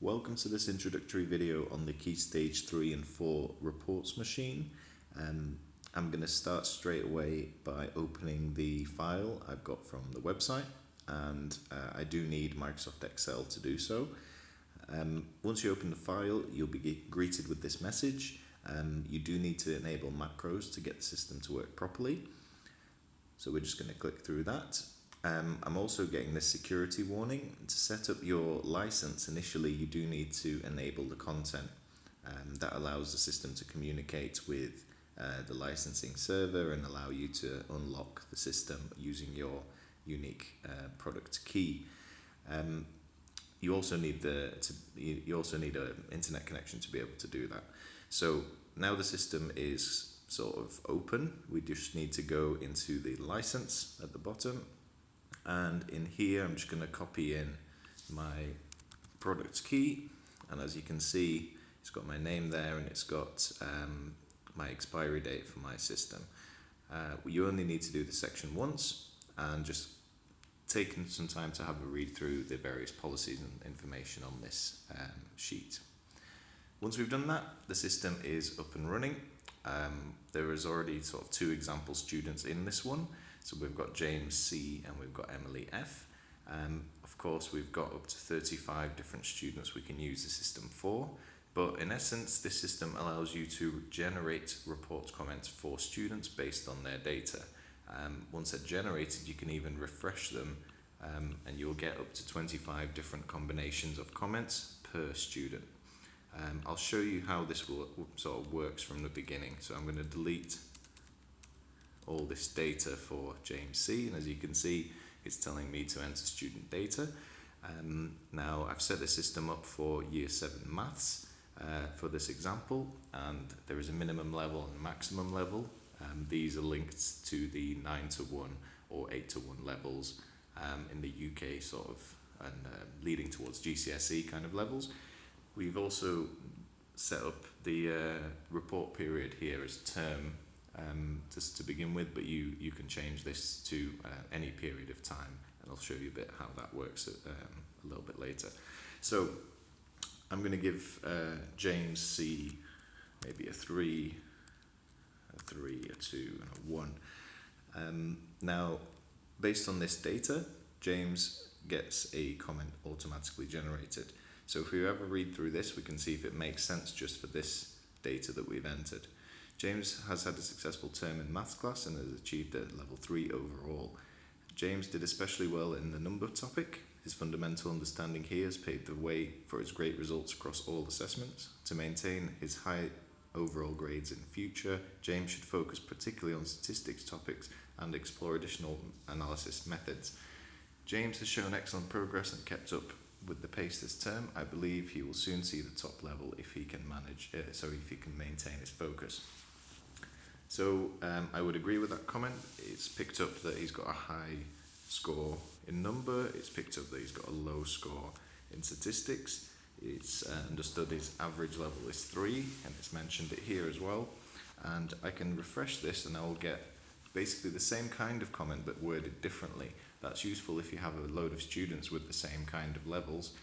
Welcome to this introductory video on the Key Stage 3 and 4 reports machine. I'm going to start straight away by opening the file I've got from the website, and I do need Microsoft Excel to do so. Once you open the file, you'll be greeted with this message. You do need to enable macros to get the system to work properly. So we're just going to click through that. I'm also getting this security warning. To set up your license, initially you do need to enable the content that allows the system to communicate with the licensing server and allow you to unlock the system using your unique product key. You also need an internet connection to be able to do that. So now the system is sort of open. We just need to go into the license at the bottom, and in here I'm just going to copy in my product key, and as you can see it's got my name there and it's got my expiry date for my system. You only need to do the section once and just taking some time to have a read through the various policies and information on this sheet. Once we've done that, the system is up and running. There is already sort of 2 example students in this one. So we've got James C and we've got Emily F. Of course, we've got up to 35 different students we can use the system for. But in essence, this system allows you to generate report comments for students based on their data. Once they're generated, you can even refresh them, and you'll get up to 25 different combinations of comments per student. I'll show you how this sort of works from the beginning. So I'm going to delete all this data for James C, and as you can see, it's telling me to enter student data. Now I've set the system up for Year 7 Maths for this example, and there is a minimum level and maximum level. These are linked to the 9-to-1 or 8-to-1 levels in the UK sort of, and leading towards GCSE kind of levels. We've also set up the report period here as term just to begin with, but you can change this to any period of time, and I'll show you a bit how that works a little bit later. So I'm going to give James C maybe a 3, a 2 and a 1. Now based on this data, James gets a comment automatically generated. So if we ever read through this, we can see if it makes sense just for this data that we've entered. James has had a successful term in maths class and has achieved a level 3 overall. James did especially well in the number topic. His fundamental understanding here has paved the way for his great results across all assessments. To maintain his high overall grades in future, James should focus particularly on statistics topics and explore additional analysis methods. James has shown excellent progress and kept up with the pace this term. I believe he will soon see the top level if he can if he can maintain his focus. So I would agree with that comment. It's picked up that he's got a high score in number. It's picked up that he's got a low score in statistics. It's understood his average level is 3, and it's mentioned it here as well. And I can refresh this and I will get basically the same kind of comment but worded differently. That's useful if you have a load of students with the same kind of levels.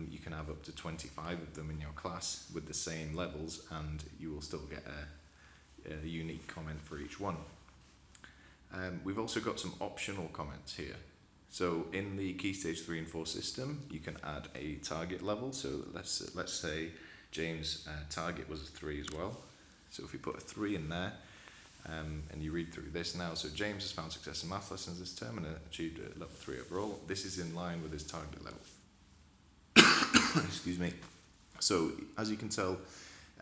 You can have up to 25 of them in your class with the same levels, and you will still get a unique comment for each one. We've also got some optional comments here. So in the Key Stage 3 and 4 system, you can add a target level. So let's say James' target was a 3 as well. So if we put a 3 in there, and you read through this now, so James has found success in math lessons this term and achieved a level 3 overall. This is in line with his target level. Excuse me. So as you can tell,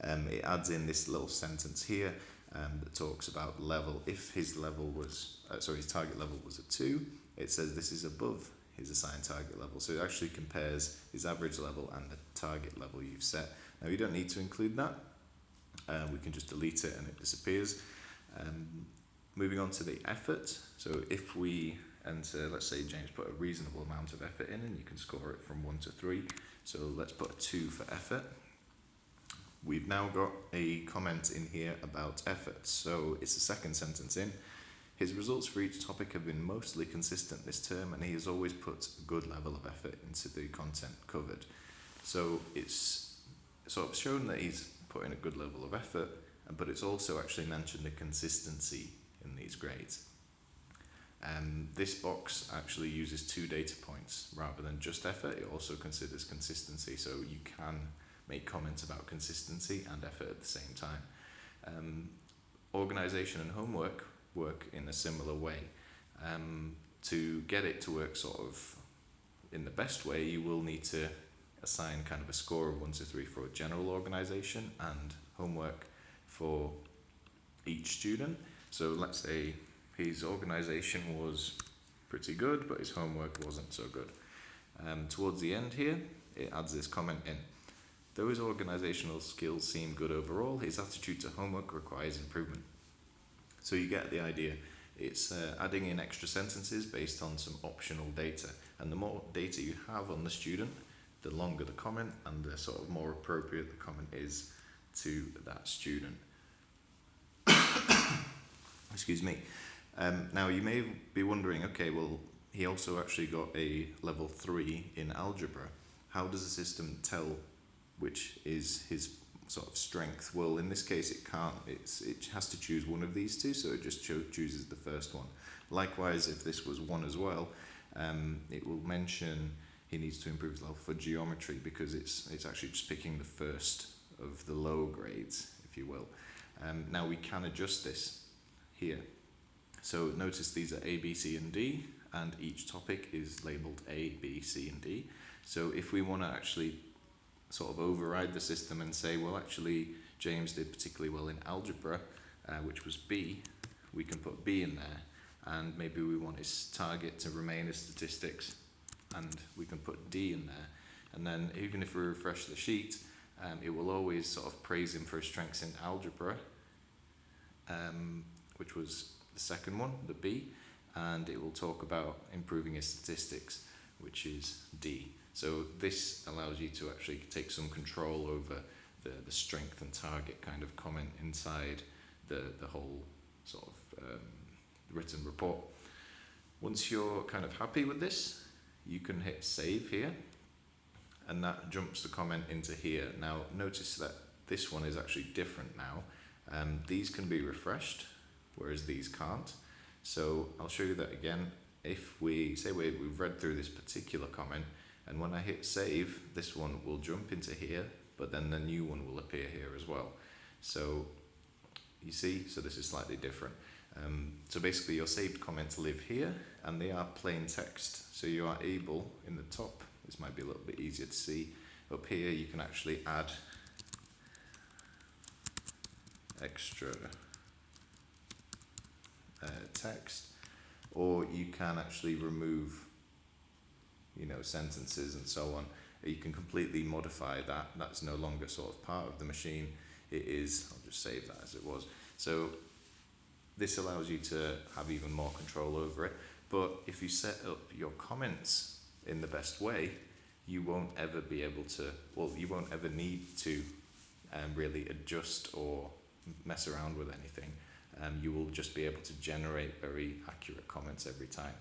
it adds in this little sentence here that talks about level. If his level was, his target level was a 2, it says this is above his assigned target level. So it actually compares his average level and the target level you've set. Now you don't need to include that. We can just delete it and it disappears. Moving on to the effort. So if we enter, let's say James put a reasonable amount of effort in, and you can score it from 1 to 3. So let's put a 2 for effort. We've now got a comment in here about effort. So it's the second sentence in. His results for each topic have been mostly consistent this term, and he has always put a good level of effort into the content covered. So it's sort of shown that he's put in a good level of effort, but it's also actually mentioned the consistency in these grades. This box actually uses 2 data points rather than just effort. It also considers consistency, so you can make comments about consistency and effort at the same time. Organisation and homework work in a similar way. To get it to work sort of in the best way, you will need to assign kind of a score of 1 to 3 for general organisation and homework for each student. So let's say his organisation was pretty good, but his homework wasn't so good. Towards the end here, it adds this comment in. Though his organisational skills seem good overall, his attitude to homework requires improvement. So you get the idea. It's adding in extra sentences based on some optional data. And the more data you have on the student, the longer the comment and the sort of more appropriate the comment is to that student. Excuse me. Now you may be wondering, okay, well, he also actually got a level 3 in algebra. How does the system tell which is his sort of strength? Well, in this case, it can't. It has to choose one of these two, so it just chooses the first one. Likewise, if this was 1 as well, it will mention he needs to improve his level for geometry, because it's actually just picking the first of the low grades, if you will. Now we can adjust this here. So notice these are A, B, C, and D, and each topic is labelled A, B, C, and D. So if we want to actually sort of override the system and say, well, actually, James did particularly well in algebra, which was B, we can put B in there, and maybe we want his target to remain as statistics, and we can put D in there. And then even if we refresh the sheet, it will always sort of praise him for his strengths in algebra, which was the second one, the B, and it will talk about improving his statistics, which is D. So this allows you to actually take some control over the strength and target kind of comment inside the whole sort of written report. Once you're kind of happy with this, you can hit save here, and that jumps the comment into here. Now notice that this one is actually different now. These can be refreshed, whereas these can't. So I'll show you that again. If we say we've read through this particular comment, and when I hit save, this one will jump into here, but then the new one will appear here as well. So you see, so this is slightly different. So basically your saved comments live here, and they are plain text. So you are able, in the top, this might be a little bit easier to see, up here you can actually add extra text, or you can actually remove, you know, sentences and so on. You can completely modify that. That's no longer sort of part of the machine. It is, I'll just save that as it was. So this allows you to have even more control over it. But if you set up your comments in the best way, you won't ever be able to, well, you won't ever need to really adjust or mess around with anything. You will just be able to generate very accurate comments every time.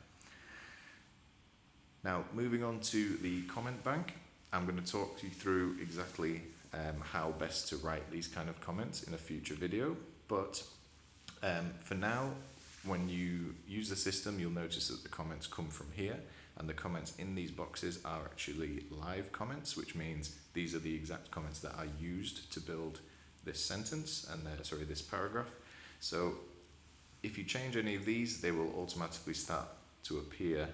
Now, moving on to the comment bank, I'm going to talk you through exactly how best to write these kind of comments in a future video. But for now, when you use the system, you'll notice that the comments come from here, and the comments in these boxes are actually live comments, which means these are the exact comments that are used to build this sentence and this paragraph. So if you change any of these, they will automatically start to appear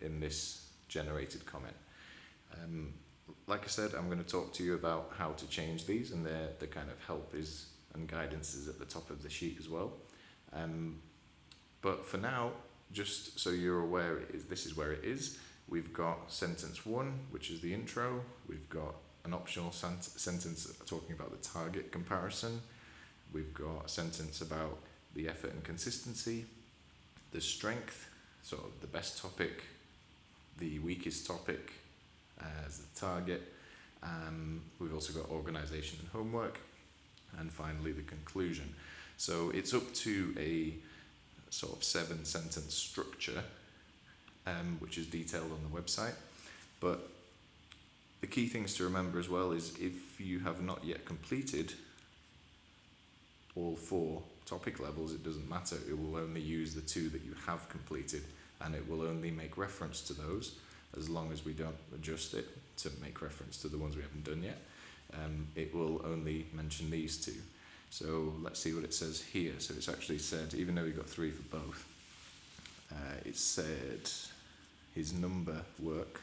in this generated comment. Like I said, I'm going to talk to you about how to change these, and the kind of help is and guidance is at the top of the sheet as well. But for now, just so you're aware, this is where it is. We've got sentence 1, which is the intro. We've got an optional sentence talking about the target comparison. We've got a sentence about the effort and consistency, the strength, sort of the best topic, the weakest topic as the target. We've also got organisation and homework, and finally the conclusion. So it's up to a sort of 7-sentence structure, which is detailed on the website. But The key things to remember as well is if you have not yet completed all 4 topic levels, it doesn't matter. It will only use the 2 that you have completed, and it will only make reference to those as long as we don't adjust it to make reference to the ones we haven't done yet. It will only mention these 2. So let's see what it says here. So it's actually said, even though we got 3 for both, it said his number work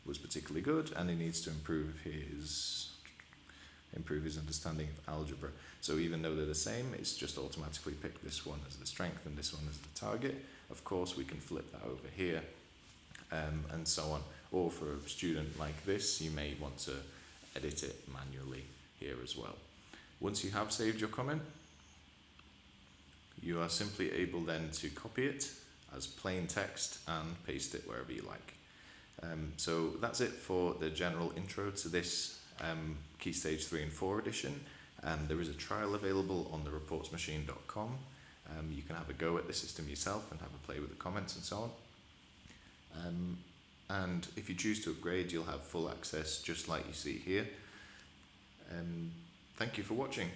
was particularly good, and he needs to improve his understanding of algebra. So even though they're the same, it's just automatically picked this one as the strength and this one as the target. Of course, we can flip that over here, and so on. Or for a student like this, you may want to edit it manually here as well. Once you have saved your comment, you are simply able then to copy it as plain text and paste it wherever you like. So that's it for the general intro to this Key Stage 3 and 4 edition. There is a trial available on the reportsmachine.com. You can have a go at the system yourself and have a play with the comments and so on. And if you choose to upgrade, you'll have full access just like you see here. Thank you for watching.